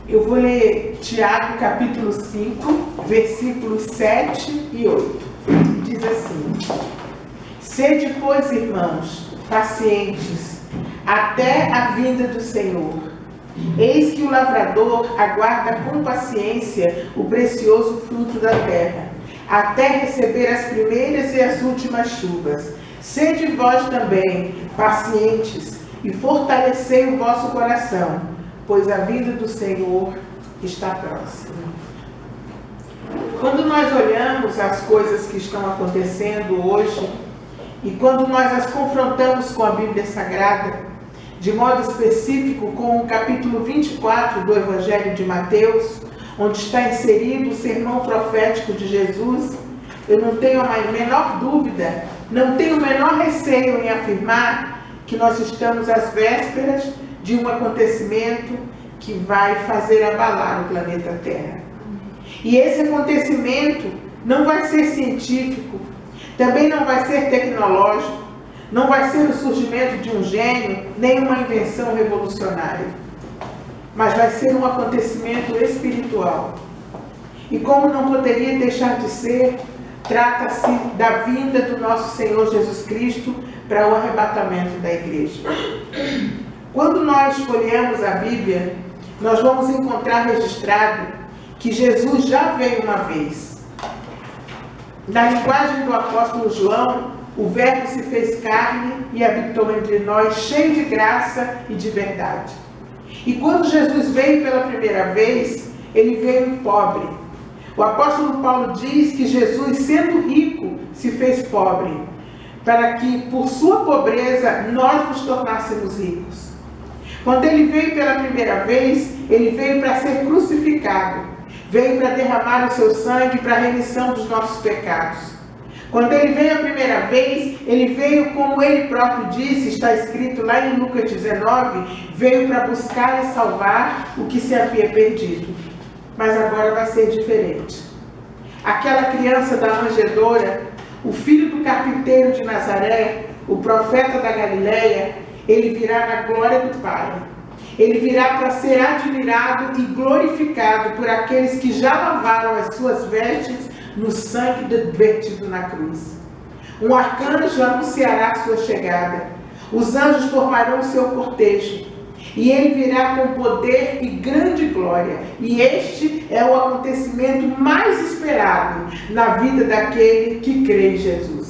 Eu vou ler Tiago capítulo 5, versículos 7 e 8. Diz assim: Sede, pois, irmãos, pacientes, até a vinda do Senhor. Eis que o lavrador aguarda com paciência o precioso fruto da terra, até receber as primeiras e as últimas chuvas. Sede vós também pacientes e fortalecei o vosso coração, pois a vinda do Senhor está próxima. Quando nós olhamos as coisas que estão acontecendo hoje, e quando nós as confrontamos com a Bíblia Sagrada, de modo específico com o capítulo 24 do Evangelho de Mateus, onde está inserido o sermão profético de Jesus, eu não tenho a menor dúvida, não tenho o menor receio em afirmar que nós estamos às vésperas de um acontecimento que vai fazer abalar o planeta Terra. E esse acontecimento não vai ser científico, também não vai ser tecnológico, não vai ser o surgimento de um gênio, nem uma invenção revolucionária, mas vai ser um acontecimento espiritual. E como não poderia deixar de ser, trata-se da vinda do nosso Senhor Jesus Cristo para o arrebatamento da igreja. Quando nós folheamos a Bíblia, nós vamos encontrar registrado que Jesus já veio uma vez. Na linguagem do apóstolo João, o Verbo se fez carne e habitou entre nós, cheio de graça e de verdade. E quando Jesus veio pela primeira vez, ele veio pobre. O apóstolo Paulo diz que Jesus, sendo rico, se fez pobre, para que, por sua pobreza, nós nos tornássemos ricos. Quando ele veio pela primeira vez, ele veio para ser crucificado, veio para derramar o seu sangue para a remissão dos nossos pecados. Quando ele veio a primeira vez, ele veio, como ele próprio disse, está escrito lá em Lucas 19, veio para buscar e salvar o que se havia perdido. Mas agora vai ser diferente. Aquela criança da manjedoura, o filho do carpinteiro de Nazaré, o profeta da Galileia, ele virá na glória do Pai. Ele virá para ser admirado e glorificado por aqueles que já lavaram as suas vestes no sangue vertido na cruz. Um arcanjo anunciará a sua chegada. Os anjos formarão o seu cortejo. E ele virá com poder e grande glória. E este é o acontecimento mais esperado na vida daquele que crê em Jesus.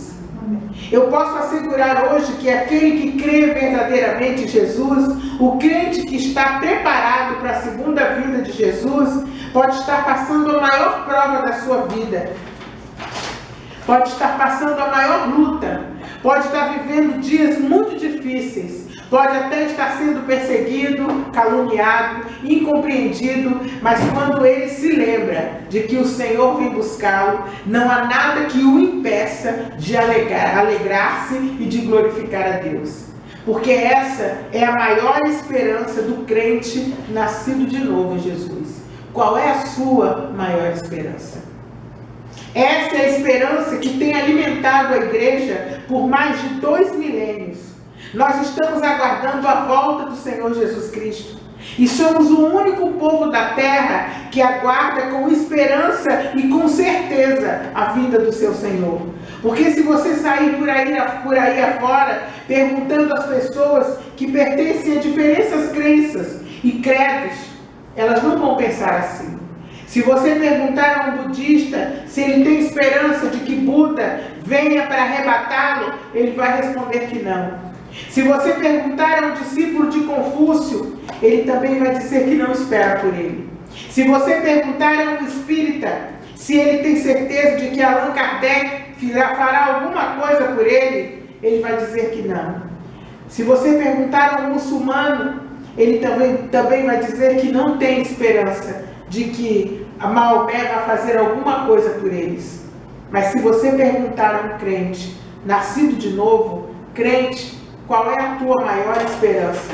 Eu posso assegurar hoje que aquele que crê verdadeiramente em Jesus, o crente que está preparado para a segunda vinda de Jesus, pode estar passando a maior prova da sua vida, pode estar passando a maior luta, pode estar vivendo dias muito difíceis, pode até estar sendo perseguido, caluniado, incompreendido, mas quando ele se lembra de que o Senhor vem buscá-lo, não há nada que o impeça de alegrar-se e de glorificar a Deus. Porque essa é a maior esperança do crente nascido de novo em Jesus. Qual é a sua maior esperança? Essa é a esperança que tem alimentado a igreja por mais de 2 milênios. Nós estamos aguardando a volta do Senhor Jesus Cristo. E somos o único povo da terra que aguarda com esperança e com certeza a vinda do seu Senhor. Porque se você sair por aí afora, perguntando às pessoas que pertencem a diversas crenças e credos, elas não vão pensar assim. Se você perguntar a um budista se ele tem esperança de que Buda venha para arrebatá-lo, ele vai responder que não. Se você perguntar a um discípulo de Confúcio, ele também vai dizer que não espera por ele. Se você perguntar a um espírita se ele tem certeza de que Allan Kardec fará alguma coisa por ele, ele vai dizer que não. Se você perguntar a um muçulmano, ele também vai dizer que não tem esperança de que Maomé vai fazer alguma coisa por eles. Mas se você perguntar a um crente, nascido de novo, crente, qual é a tua maior esperança?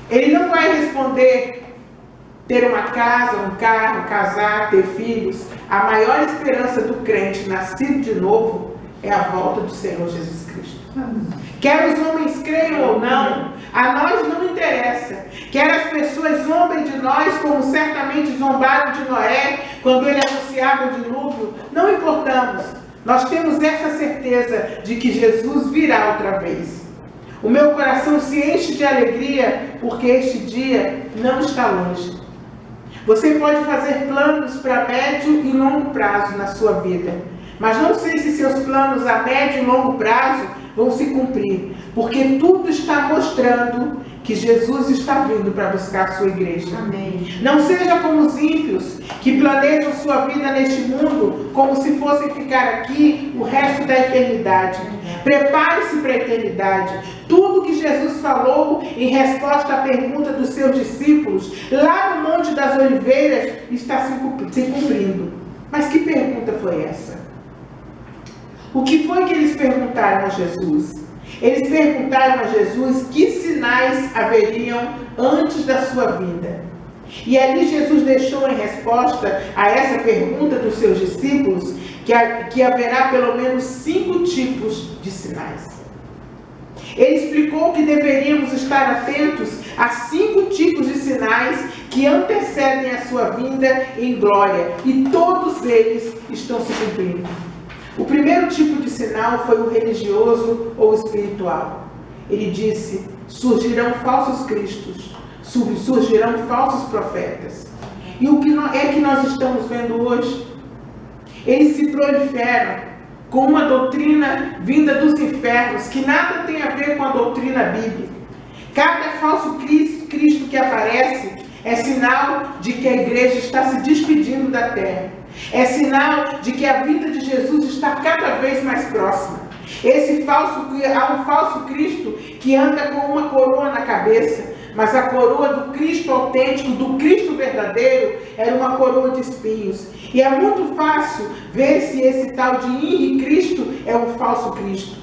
Ele não vai responder ter uma casa, um carro, casar, ter filhos. A maior esperança do crente nascido de novo é a volta do Senhor Jesus Cristo. Quer os homens creiam ou não, a nós não interessa. Quer as pessoas zombem de nós, como certamente zombaram de Noé, quando ele anunciava o dilúvio, não importamos. Nós temos essa certeza de que Jesus virá outra vez. O meu coração se enche de alegria, porque este dia não está longe. Você pode fazer planos para médio e longo prazo na sua vida, mas não sei se seus planos a médio e longo prazo vão se cumprir, porque tudo está mostrando que Jesus está vindo para buscar a sua igreja. Amém. Não seja como os ímpios, que planejam sua vida neste mundo como se fossem ficar aqui o resto da eternidade. Prepare-se para a eternidade. Tudo que Jesus falou em resposta à pergunta dos seus discípulos, lá no Monte das Oliveiras, está se cumprindo. Mas que pergunta foi essa? O que foi que eles perguntaram a Jesus? Eles perguntaram a Jesus que sinais haveriam antes da sua vinda. E ali Jesus deixou em resposta a essa pergunta dos seus discípulos que haverá pelo menos 5 tipos de sinais. Ele explicou que deveríamos estar atentos a 5 tipos de sinais que antecedem a sua vinda em glória, e todos eles estão se cumprindo. O primeiro tipo de sinal foi o religioso ou espiritual. Ele disse: surgirão falsos cristos, surgirão falsos profetas. E o que é que nós estamos vendo hoje? Eles se proliferam com uma doutrina vinda dos infernos, que nada tem a ver com a doutrina bíblica. Cada falso Cristo que aparece é sinal de que a igreja está se despedindo da terra. É sinal de que a vida de Jesus está cada vez mais próxima. Há um falso Cristo que anda com uma coroa na cabeça, mas a coroa do Cristo autêntico, do Cristo verdadeiro, era uma coroa de espinhos. E é muito fácil ver se esse tal de Henri Cristo é um falso Cristo.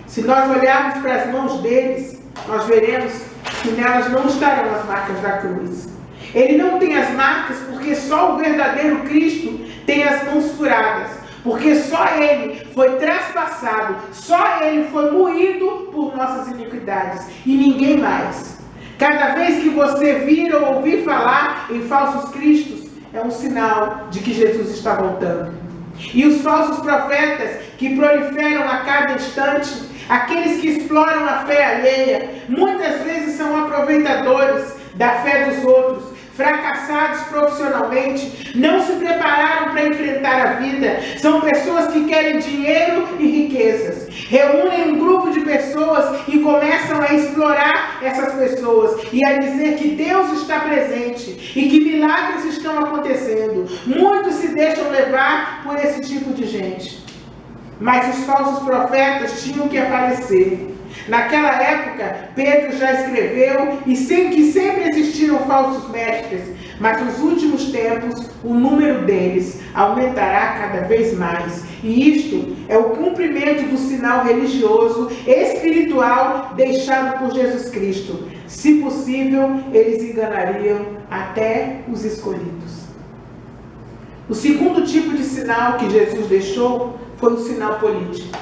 Se nós olharmos para as mãos deles, nós veremos que nelas não estarão as marcas da cruz. Ele não tem as marcas porque só o verdadeiro Cristo tem as mãos furadas, porque só Ele foi traspassado, só Ele foi moído por nossas iniquidades e ninguém mais. Cada vez que você vir ou ouvir falar em falsos cristos, é um sinal de que Jesus está voltando. E os falsos profetas que proliferam a cada instante, aqueles que exploram a fé alheia, muitas vezes são aproveitadores da fé dos outros, fracassados profissionalmente, não se prepararam para enfrentar a vida. São pessoas que querem dinheiro e riquezas. Reúnem um grupo de pessoas e começam a explorar essas pessoas e a dizer que Deus está presente e que milagres estão acontecendo. Muitos se deixam levar por esse tipo de gente. Mas os falsos profetas tinham que aparecer. Naquela época, Pedro já escreveu que sempre existiram falsos mestres, mas nos últimos tempos o número deles aumentará cada vez mais. E isto é o cumprimento do sinal religioso, espiritual deixado por Jesus Cristo. Se possível, eles enganariam até os escolhidos. O segundo tipo de sinal que Jesus deixou foi o sinal político.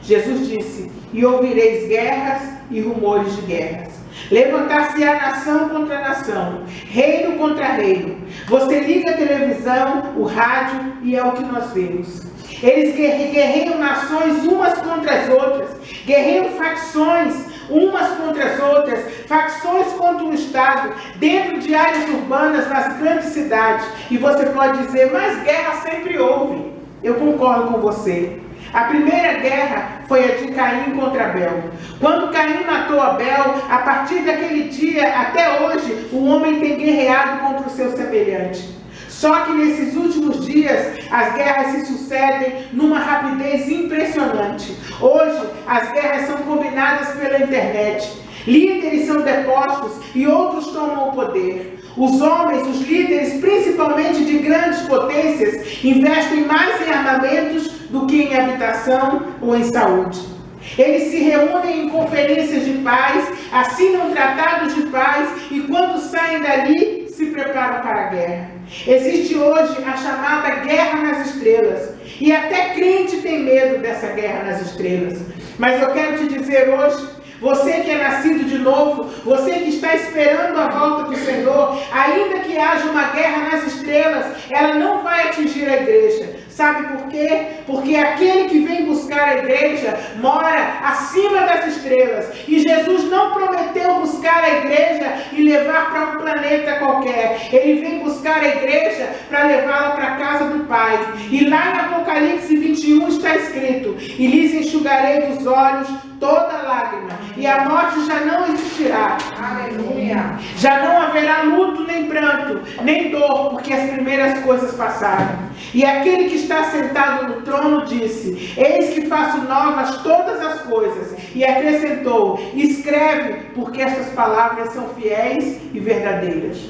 Jesus disse: e ouvireis guerras e rumores de guerras. Levantar-se-á nação contra nação, reino contra reino. Você liga a televisão, o rádio, e é o que nós vemos. Eles guerreiam nações umas contra as outras, guerreiam facções umas contra as outras, facções contra o Estado, dentro de áreas urbanas, nas grandes cidades. E você pode dizer: mas guerra sempre houve. Eu concordo com você. A primeira guerra foi a de Caim contra Abel. Quando Caim matou Abel, a partir daquele dia até hoje, o homem tem guerreado contra o seu semelhante. Só que nesses últimos dias, as guerras se sucedem numa rapidez impressionante. Hoje, as guerras são combinadas pela internet. Líderes são depostos e outros tomam o poder. Os homens, os líderes, principalmente de grandes potências, investem mais em armamentos do que em habitação ou em saúde. Eles se reúnem em conferências de paz, assinam tratados de paz e quando saem dali, se preparam para a guerra. Existe hoje a chamada guerra nas estrelas. E até crente tem medo dessa guerra nas estrelas. Mas eu quero te dizer hoje, você que é nascido de novo, você que está esperando a volta do Senhor, ainda que haja uma guerra nas estrelas, ela não vai atingir a igreja. Sabe por quê? Porque aquele que vem buscar a igreja mora acima das estrelas. E Jesus não prometeu buscar a igreja e levar para um planeta qualquer. Ele vem buscar a igreja para levá-la para a casa do Pai. E lá em Apocalipse 21 está escrito: e lhes enxugarei dos olhos toda lágrima, e a morte já não existirá. Aleluia! Já não haverá luto, nem pranto, nem dor, porque as primeiras coisas passaram. E aquele que está sentado no trono disse: eis que faço novas todas as coisas. E acrescentou: escreve, porque estas palavras são fiéis e verdadeiras.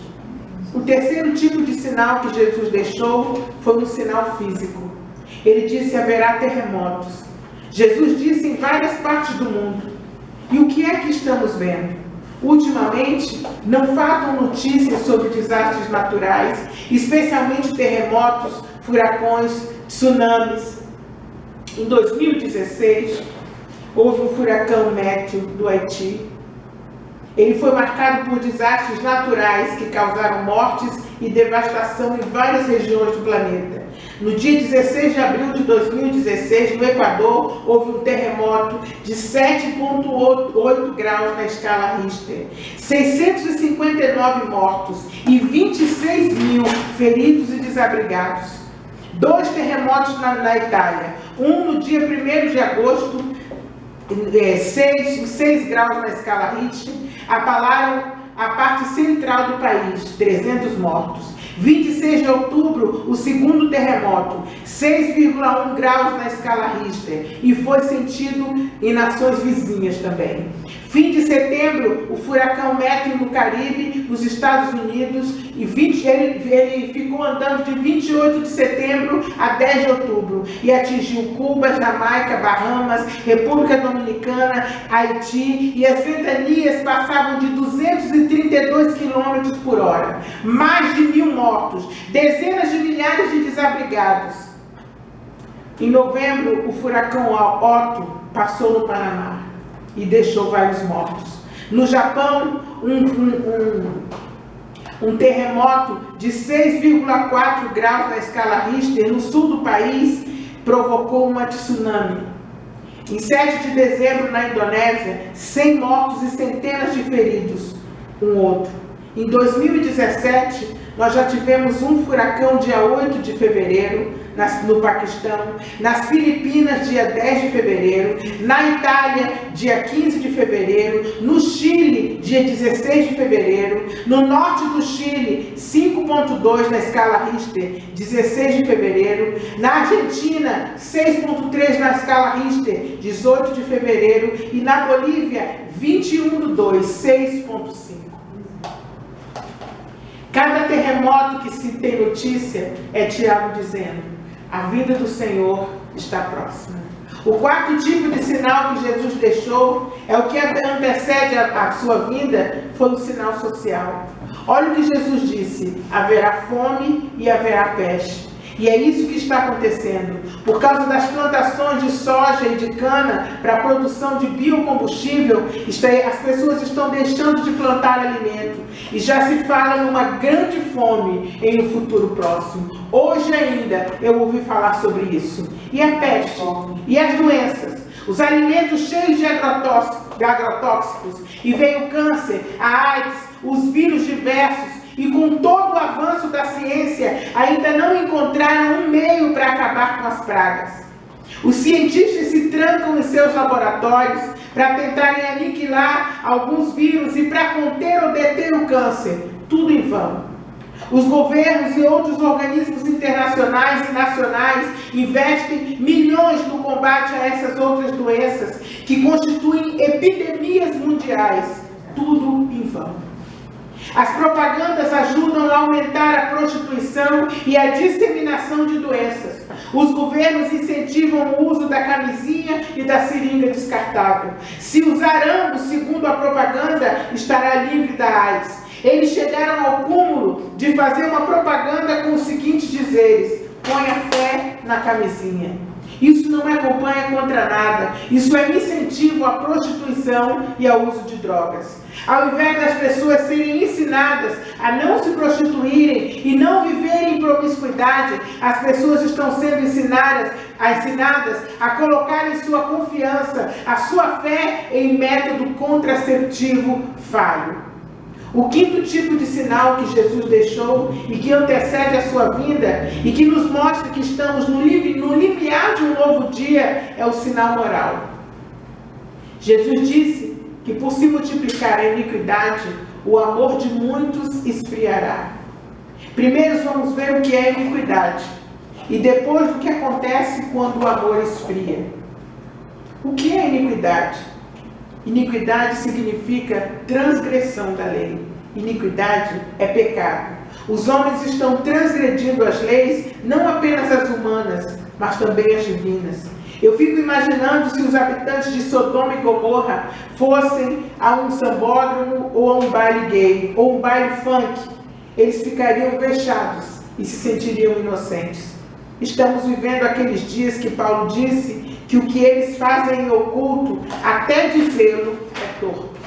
O terceiro tipo de sinal que Jesus deixou foi um sinal físico. Ele disse: haverá terremotos. Jesus disse em várias partes do mundo. E o que é que estamos vendo? Ultimamente, não faltam notícias sobre desastres naturais, especialmente terremotos, furacões, tsunamis. Em 2016, houve o furacão Matthew do Haiti. Ele foi marcado por desastres naturais que causaram mortes e devastação em várias regiões do planeta. No dia 16 de abril de 2016, no Equador, houve um terremoto de 7,8 graus na escala Richter, 659 mortos e 26 mil feridos e desabrigados. 2 terremotos na Itália, um no dia 1º de agosto, 6 graus na escala Richter, abalaram a parte central do país, 300 mortos. 26 de outubro, o segundo terremoto, 6,1 graus na escala Richter, e foi sentido em nações vizinhas também. Fim de setembro, o furacão Matthew no Caribe, nos Estados Unidos, e ele ficou andando de 28 de setembro a 10 de outubro, e atingiu Cuba, Jamaica, Bahamas, República Dominicana, Haiti, e as ventanias passavam de 232 km por hora. Mais de 1.000 mortos, dezenas de milhares de desabrigados. Em novembro, o furacão Otto passou no Panamá e deixou vários mortos. No Japão, um terremoto de 6,4 graus na escala Richter no sul do país provocou uma tsunami. Em 7 de dezembro, na Indonésia, 100 mortos e centenas de feridos. Um outro. Em 2017, nós já tivemos um furacão dia 8 de fevereiro, no Paquistão, nas Filipinas, dia 10 de fevereiro, na Itália, dia 15 de fevereiro, no Chile, dia 16 de fevereiro, no norte do Chile, 5,2 na escala Richter, 16 de fevereiro, na Argentina, 6,3 na escala Richter, 18 de fevereiro, e na Bolívia, 21/2, 6,5. Cada terremoto que se tem notícia é Tiago dizendo: a vinda do Senhor está próxima. O quarto tipo de sinal que Jesus deixou é o que antecede a sua vinda, foi o sinal social. Olha o que Jesus disse: haverá fome e haverá peste. E é isso que está acontecendo. Por causa das plantações de soja e de cana para a produção de biocombustível, as pessoas estão deixando de plantar alimento. E já se fala numa grande fome em um futuro próximo. Hoje ainda eu ouvi falar sobre isso. E a peste? E as doenças? Os alimentos cheios de agrotóxicos. E veio o câncer, a AIDS, os vírus diversos. E com todo o avanço da ciência, ainda não encontraram um meio para acabar com as pragas. Os cientistas se trancam em seus laboratórios para tentarem aniquilar alguns vírus e para conter ou deter o câncer. Tudo em vão. Os governos e outros organismos internacionais e nacionais investem milhões no combate a essas outras doenças que constituem epidemias mundiais. Tudo em vão. As propagandas ajudam a aumentar a prostituição e a disseminação de doenças. Os governos incentivam o uso da camisinha e da seringa descartável. Se usar ambos, segundo a propaganda, estará livre da AIDS. Eles chegaram ao cúmulo de fazer uma propaganda com os seguintes dizeres: põe a fé na camisinha. Isso não é campanha contra nada, isso é incentivo à prostituição e ao uso de drogas. Ao invés das pessoas serem ensinadas a não se prostituírem e não viverem em promiscuidade, as pessoas estão sendo ensinadas a colocarem sua confiança, a sua fé em método contraceptivo falho. O quinto tipo de sinal que Jesus deixou e que antecede a sua vinda e que nos mostra que estamos no limiar de um novo dia é o sinal moral. Jesus disse que por se multiplicar a iniquidade, o amor de muitos esfriará. Primeiro vamos ver o que é iniquidade e depois o que acontece quando o amor esfria. O que é iniquidade? Iniquidade significa transgressão da lei. Iniquidade é pecado. Os homens estão transgredindo as leis, não apenas as humanas, mas também as divinas. Eu fico imaginando se os habitantes de Sodoma e Gomorra fossem a um sambódromo ou a um baile gay, ou um baile funk, eles ficariam vexados e se sentiriam inocentes. Estamos vivendo aqueles dias que Paulo disse que o que eles fazem em oculto, até dizê-lo, é torpe.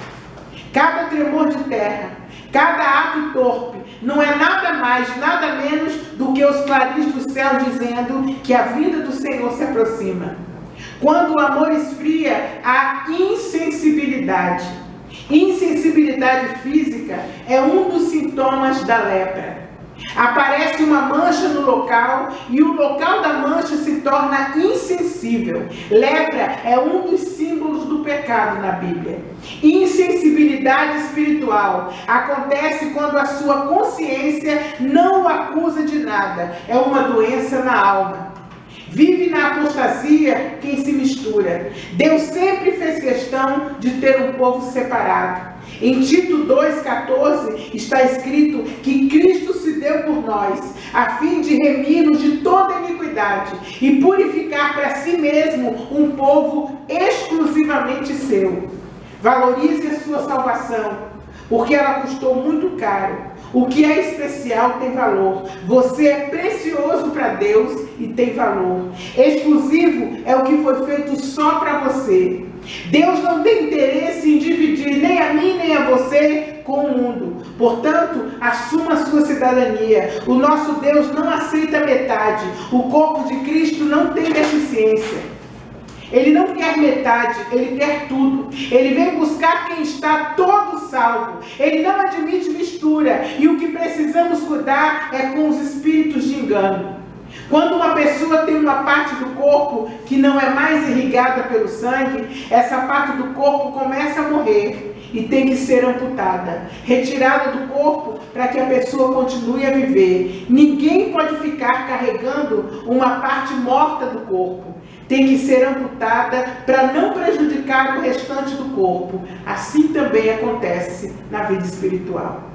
Cada tremor de terra, cada ato torpe, não é nada mais, nada menos do que os clarins do céu dizendo que a vinda do Senhor se aproxima. Quando o amor esfria, há insensibilidade. Insensibilidade física é um dos sintomas da lepra. Aparece uma mancha no local e o local da mancha se torna insensível. Lepra é um dos símbolos do pecado na Bíblia. Insensibilidade espiritual acontece quando a sua consciência não o acusa de nada. É uma doença na alma. Vive na apostasia quem se mistura. Deus sempre fez questão de ter um povo separado. Em Tito 2,14 está escrito que Cristo se deu por nós, a fim de remir-nos de toda iniquidade e purificar para si mesmo um povo exclusivamente seu. Valorize a sua salvação, porque ela custou muito caro. O que é especial tem valor. Você é precioso para Deus e tem valor. Exclusivo é o que foi feito só para você. Deus não tem interesse em dividir nem a mim nem a você com o mundo. Portanto, assuma a sua cidadania. O nosso Deus não aceita metade. O corpo de Cristo não tem deficiência. Ele não quer metade, ele quer tudo. Ele vem buscar quem está todo salvo. Ele não admite mistura. E o que precisamos cuidar é com os espíritos de engano. Quando uma pessoa tem uma parte do corpo que não é mais irrigada pelo sangue, essa parte do corpo começa a morrer e tem que ser amputada, retirada do corpo para que a pessoa continue a viver. Ninguém pode ficar carregando uma parte morta do corpo. Tem que ser amputada para não prejudicar o restante do corpo. Assim também acontece na vida espiritual.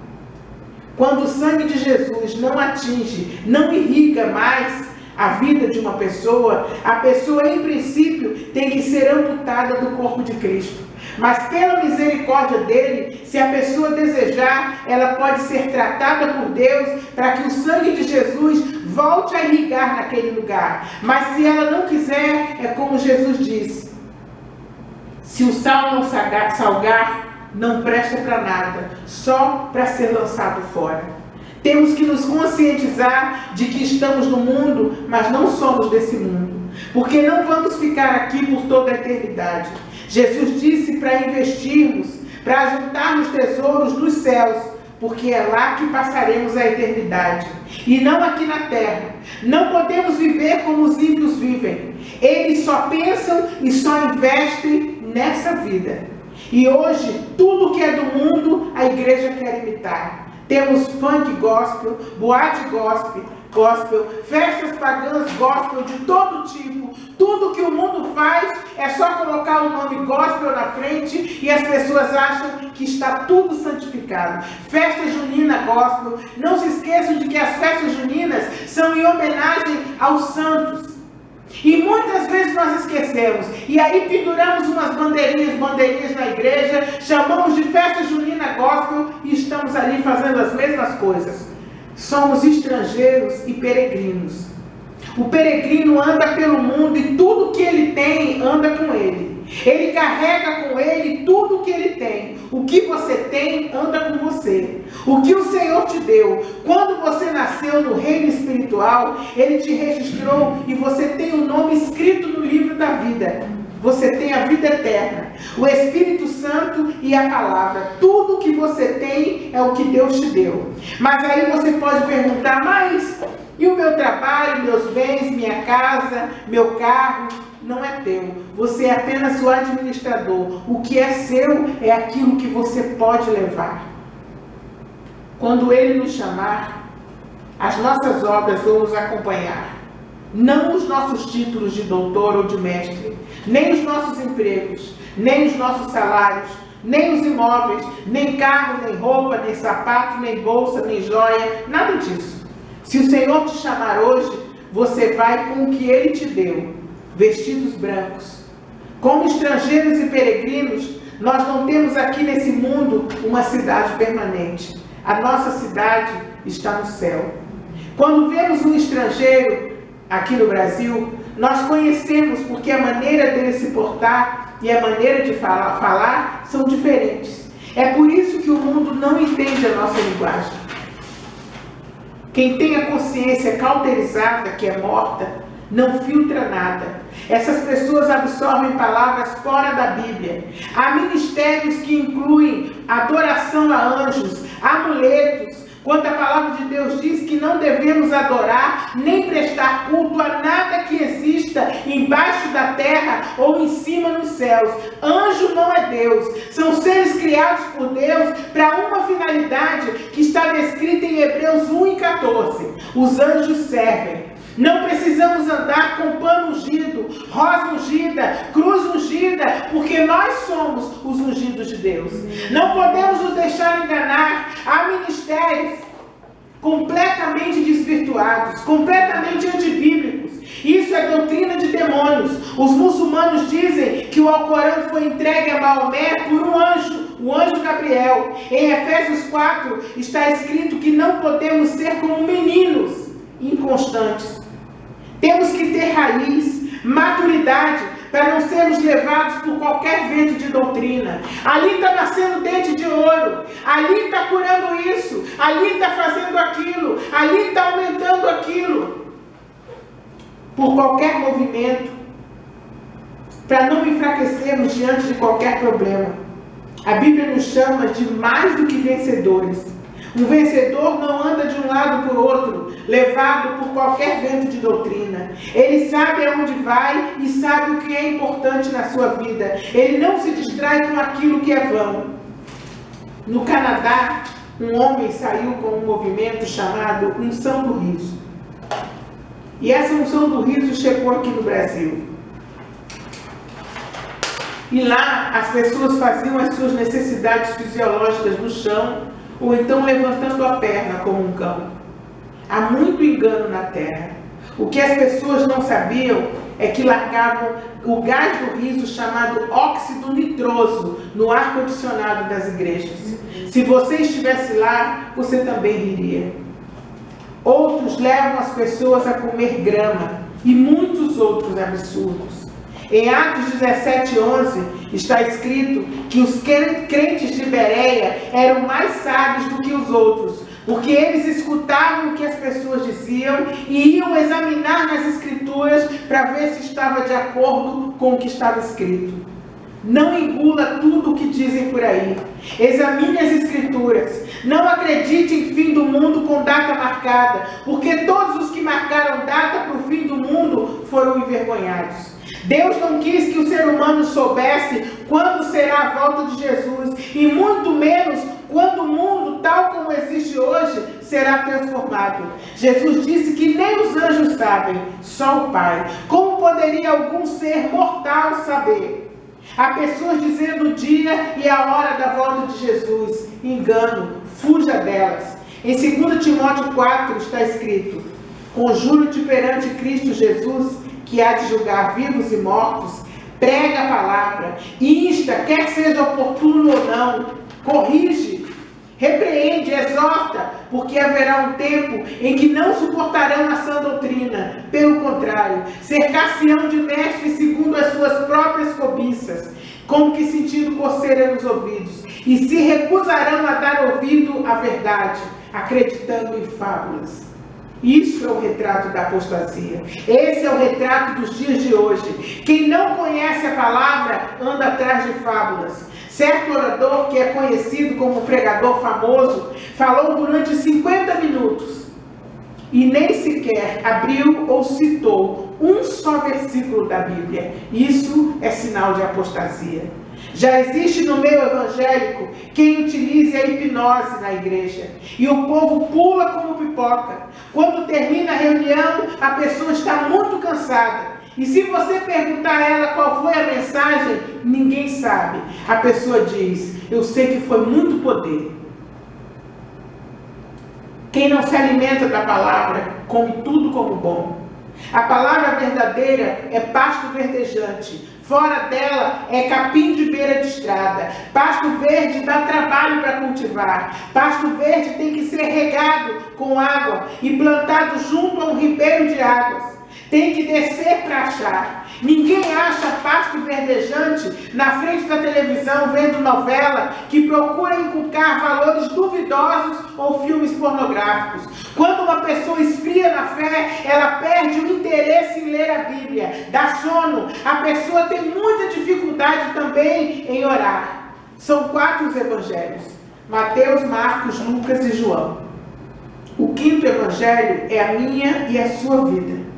Quando o sangue de Jesus não atinge, não irriga mais a vida de uma pessoa, a pessoa, em princípio, tem que ser amputada do corpo de Cristo. Mas pela misericórdia dele, se a pessoa desejar, ela pode ser tratada por Deus para que o sangue de Jesus volte a irrigar naquele lugar. Mas se ela não quiser, é como Jesus disse: se o sal não salgar, não presta para nada, só para ser lançado fora. Temos que nos conscientizar de que estamos no mundo, mas não somos desse mundo, porque não vamos ficar aqui por toda a eternidade. Jesus disse para investirmos, para juntarmos tesouros nos céus, porque é lá que passaremos a eternidade, e não aqui na terra. Não podemos viver como os ímpios vivem. Eles só pensam e só investem nessa vida. E hoje, tudo que é do mundo, a igreja quer imitar. Temos funk gospel, boate gospel, festas pagãs gospel de todo tipo. Tudo que o mundo faz é só colocar o nome gospel na frente e as pessoas acham que está tudo santificado. Festa junina gospel. Não se esqueçam de que as festas juninas são em homenagem aos santos. E muitas vezes nós esquecemos. E aí penduramos umas bandeirinhas na igreja, chamamos de festa junina gospel e estamos ali fazendo as mesmas coisas. Somos estrangeiros e peregrinos. O peregrino anda pelo mundo e tudo que ele tem anda com ele. Ele carrega com ele tudo que ele tem. O que você tem anda com você. O que o Senhor te deu, quando você nasceu no reino espiritual, Ele te registrou e você tem o nome escrito no livro da vida. Você tem a vida eterna, o Espírito Santo e a palavra. Tudo que você tem é o que Deus te deu. Mas aí você pode perguntar, mas e o meu trabalho, meus bens, minha casa, meu carro? Não é teu. Você é apenas o administrador. O que é seu é aquilo que você pode levar. Quando Ele nos chamar, as nossas obras vão nos acompanhar. Não os nossos títulos de doutor ou de mestre, nem os nossos empregos, nem os nossos salários, nem os imóveis, nem carro, nem roupa, nem sapato, nem bolsa, nem joia, nada disso. Se o Senhor te chamar hoje, você vai com o que Ele te deu, vestidos brancos. Como estrangeiros e peregrinos, nós não temos aqui nesse mundo uma cidade permanente. A nossa cidade está no céu. Quando vemos um estrangeiro aqui no Brasil, nós conhecemos porque a maneira dele se portar e a maneira de falar são diferentes. É por isso que o mundo não entende a nossa linguagem. Quem tem a consciência cauterizada, que é morta, não filtra nada. Essas pessoas absorvem palavras fora da Bíblia. Há ministérios que incluem adoração a anjos, amuletos, quando a palavra de Deus diz que não devemos adorar nem prestar culto a nada que exista embaixo da terra ou em cima nos céus. Anjo não é Deus. São seres criados por Deus para uma finalidade que está descrita em Hebreus 1:14. Os anjos servem. Não precisamos andar com pano ungido, rosa ungida, cruz ungida, porque nós somos os ungidos de Deus. Não podemos nos deixar enganar. Há ministérios completamente desvirtuados, completamente antibíblicos. Isso é doutrina de demônios. Os muçulmanos dizem que o Alcorão foi entregue a Maomé por um anjo, o anjo Gabriel. Em Efésios 4 está escrito que não podemos ser como meninos inconstantes. Temos que ter raiz, maturidade, para não sermos levados por qualquer vento de doutrina. Ali está nascendo dente de ouro, ali está curando isso, ali está fazendo aquilo, ali está aumentando aquilo. Por qualquer movimento, para não enfraquecermos diante de qualquer problema. A Bíblia nos chama de mais do que vencedores. Um vencedor não anda de um lado para o outro, levado por qualquer vento de doutrina. Ele sabe aonde vai e sabe o que é importante na sua vida. Ele não se distrai com aquilo que é vão. No Canadá, um homem saiu com um movimento chamado Unção do Riso. E essa unção do riso chegou aqui no Brasil. E lá as pessoas faziam as suas necessidades fisiológicas no chão, ou então levantando a perna como um cão. Há muito engano na terra. O que as pessoas não sabiam é que largavam o gás do riso chamado óxido nitroso no ar-condicionado das igrejas. Se você estivesse lá, você também riria. Outros levam as pessoas a comer grama e muitos outros absurdos. Em Atos 17:11 está escrito que os crentes de Bereia eram mais sábios do que os outros, porque eles escutavam o que as pessoas diziam e iam examinar nas escrituras para ver se estava de acordo com o que estava escrito. Não engula tudo o que dizem por aí. Examine as escrituras. Não acredite em fim do mundo com data marcada, porque todos os que marcaram data para o fim do mundo foram envergonhados. Deus não quis que o ser humano soubesse quando será a volta de Jesus, e muito menos quando o mundo, tal como existe hoje, será transformado. Jesus disse que nem os anjos sabem, só o Pai. Como poderia algum ser mortal saber? Há pessoas dizendo o dia e a hora da volta de Jesus. Engano, fuja delas. Em 2 Timóteo 4 está escrito: conjuro-te perante Cristo Jesus, que que há de julgar vivos e mortos, prega a palavra, insta, quer seja oportuno ou não, corrige, repreende, exorta, porque haverá um tempo em que não suportarão a sã doutrina. Pelo contrário, cercar-se-ão de mestres segundo as suas próprias cobiças, como que sentindo coceira nos ouvidos, e se recusarão a dar ouvido à verdade, acreditando em fábulas. Isso é o retrato da apostasia. Esse é o retrato dos dias de hoje. Quem não conhece a palavra anda atrás de fábulas. Certo orador, que é conhecido como pregador famoso, falou durante 50 minutos e nem sequer abriu ou citou um só versículo da Bíblia. Isso é sinal de apostasia. Já existe no meio evangélico quem utilize a hipnose na igreja. E o povo pula como pipoca. Quando termina a reunião, a pessoa está muito cansada. E se você perguntar a ela qual foi a mensagem, ninguém sabe. A pessoa diz, eu sei que foi muito poder. Quem não se alimenta da palavra, come tudo como bom. A palavra verdadeira é pasto verdejante. Fora dela é capim de beira de estrada. Pasto verde dá trabalho para cultivar. Pasto verde tem que ser regado com água e plantado junto a um ribeiro de águas. Tem que descer para achar. Ninguém acha pasto verdejante na frente da televisão vendo novela que procura inculcar valores duvidosos ou filmes pornográficos. Quando uma pessoa esfria na fé, ela perde o interesse em ler a Bíblia, dá sono. A pessoa tem muita dificuldade também em orar. São 4 os evangelhos: Mateus, Marcos, Lucas e João. O 5º evangelho é a minha e a sua vida.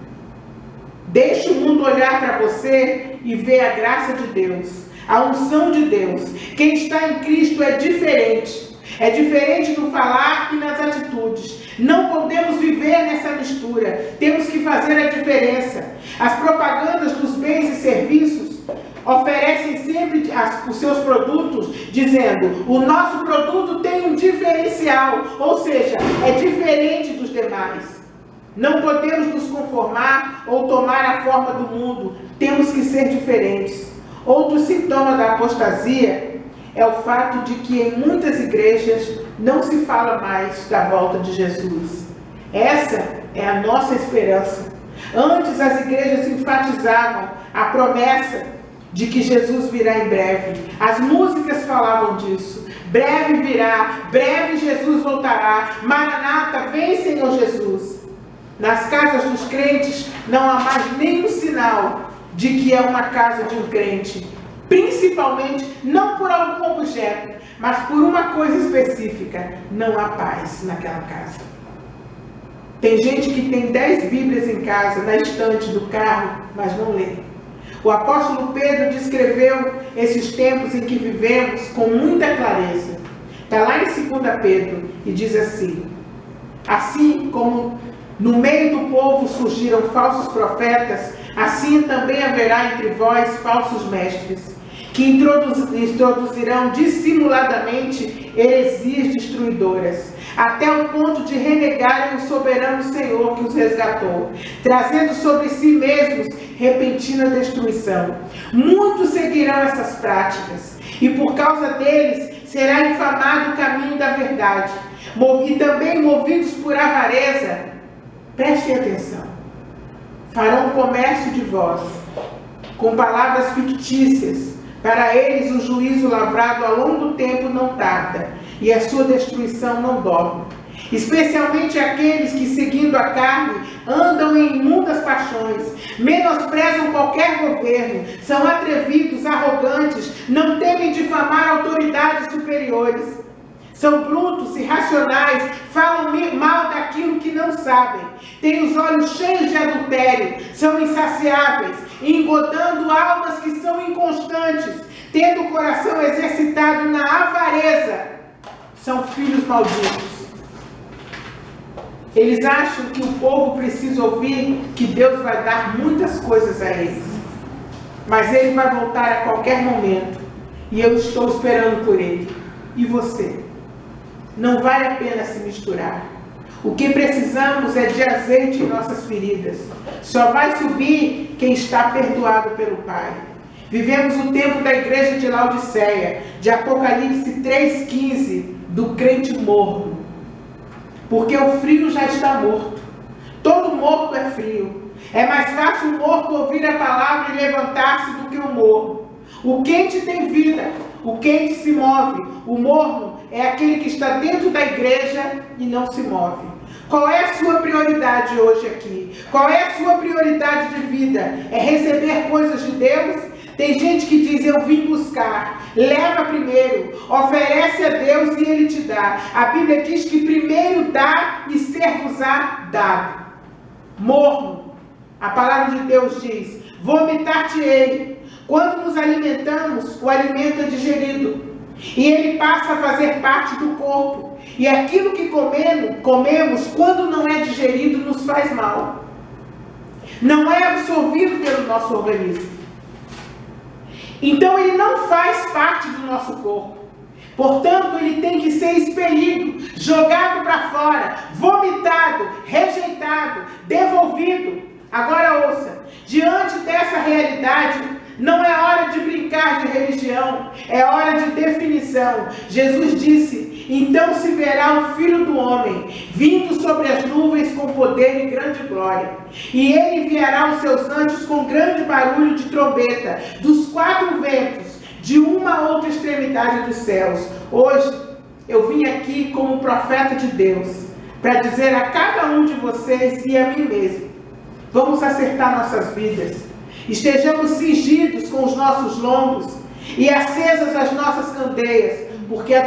Deixe o mundo olhar para você e ver a graça de Deus, a unção de Deus. Quem está em Cristo é diferente. É diferente no falar e nas atitudes. Não podemos viver nessa mistura. Temos que fazer a diferença. As propagandas dos bens e serviços oferecem sempre os seus produtos dizendo, o nosso produto tem um diferencial, ou seja, é diferente dos demais. Não podemos nos conformar ou tomar a forma do mundo. Temos que ser diferentes. Outro sintoma da apostasia é o fato de que em muitas igrejas não se fala mais da volta de Jesus. Essa é a nossa esperança. Antes as igrejas enfatizavam a promessa de que Jesus virá em breve. As músicas falavam disso. Breve virá, breve Jesus voltará. Maranata, vem Senhor Jesus. Nas casas dos crentes não há mais nenhum sinal de que é uma casa de um crente. Principalmente, não por algum objeto, mas por uma coisa específica. Não há paz naquela casa. Tem gente que tem 10 Bíblias em casa, na estante do carro, mas não lê. O apóstolo Pedro descreveu esses tempos em que vivemos com muita clareza. Está lá em 2 Pedro e diz assim: assim como no meio do povo surgiram falsos profetas, assim também haverá entre vós falsos mestres, que introduzirão dissimuladamente heresias destruidoras, até o ponto de renegarem o soberano Senhor que os resgatou, trazendo sobre si mesmos repentina destruição. Muitos seguirão essas práticas, e por causa deles será infamado o caminho da verdade, e também movidos por avareza. Prestem atenção. Farão comércio de vós, com palavras fictícias. Para eles o juízo lavrado a longo tempo não tarda, e a sua destruição não dorme. Especialmente aqueles que, seguindo a carne, andam em imundas paixões, menosprezam qualquer governo, são atrevidos, arrogantes, não temem difamar autoridades superiores. São brutos, irracionais, falam mal daquilo que não sabem. Têm os olhos cheios de adultério, são insaciáveis, engodando almas que são inconstantes, tendo o coração exercitado na avareza. São filhos malditos. Eles acham que o povo precisa ouvir que Deus vai dar muitas coisas a eles. Mas Ele vai voltar a qualquer momento. E eu estou esperando por Ele. E você? Não vale a pena se misturar. O que precisamos é de azeite em nossas feridas. Só vai subir quem está perdoado pelo Pai. Vivemos o tempo da igreja de Laodiceia, de Apocalipse 3,15, do crente morno. Porque o frio já está morto. Todo morto é frio. É mais fácil o morto ouvir a palavra e levantar-se do que o morno. O quente tem vida, o quente se move. O morno é aquele que está dentro da igreja e não se move. Qual é a sua prioridade hoje aqui? Qual é a sua prioridade de vida? É receber coisas de Deus? Tem gente que diz, eu vim buscar. Leva primeiro, oferece a Deus e Ele te dá. A Bíblia diz que primeiro dá e ser-vos-á dado. Morno, a palavra de Deus diz, vomitar-te-ei. Quando nos alimentamos, o alimento é digerido. E ele passa a fazer parte do corpo. E aquilo que comemos, quando não é digerido, nos faz mal. Não é absorvido pelo nosso organismo. Então ele não faz parte do nosso corpo. Portanto, ele tem que ser expelido, jogado para fora, vomitado, rejeitado, devolvido. Agora ouça, diante dessa realidade, não é hora de brincar de religião, é hora de definição. Jesus disse, então se verá o Filho do Homem, vindo sobre as nuvens com poder e grande glória. E ele enviará os seus anjos com grande barulho de trombeta, dos 4 ventos, de uma a outra extremidade dos céus. Hoje, eu vim aqui como profeta de Deus, para dizer a cada um de vocês e a mim mesmo, vamos acertar nossas vidas. Estejamos cingidos com os nossos lombos e acesas as nossas candeias, porque a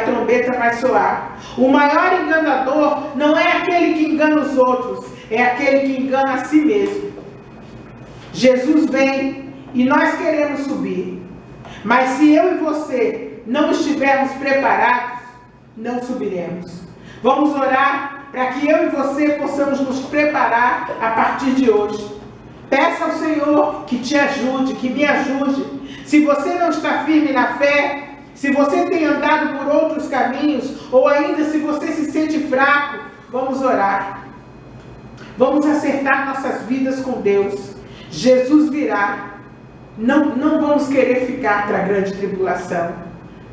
trombeta vai soar. O maior enganador não é aquele que engana os outros, é aquele que engana a si mesmo. Jesus vem e nós queremos subir, mas se eu e você não estivermos preparados, não subiremos. Vamos orar para que eu e você possamos nos preparar a partir de hoje. Peça ao Senhor que te ajude, que me ajude. Se você não está firme na fé, se você tem andado por outros caminhos, ou ainda se você se sente fraco, vamos orar. Vamos acertar nossas vidas com Deus. Jesus virá. Não vamos querer ficar para a grande tribulação.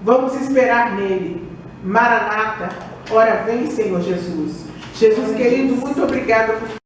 Vamos esperar nele. Maranata, ora vem, Senhor Jesus. Jesus querido, muito obrigada por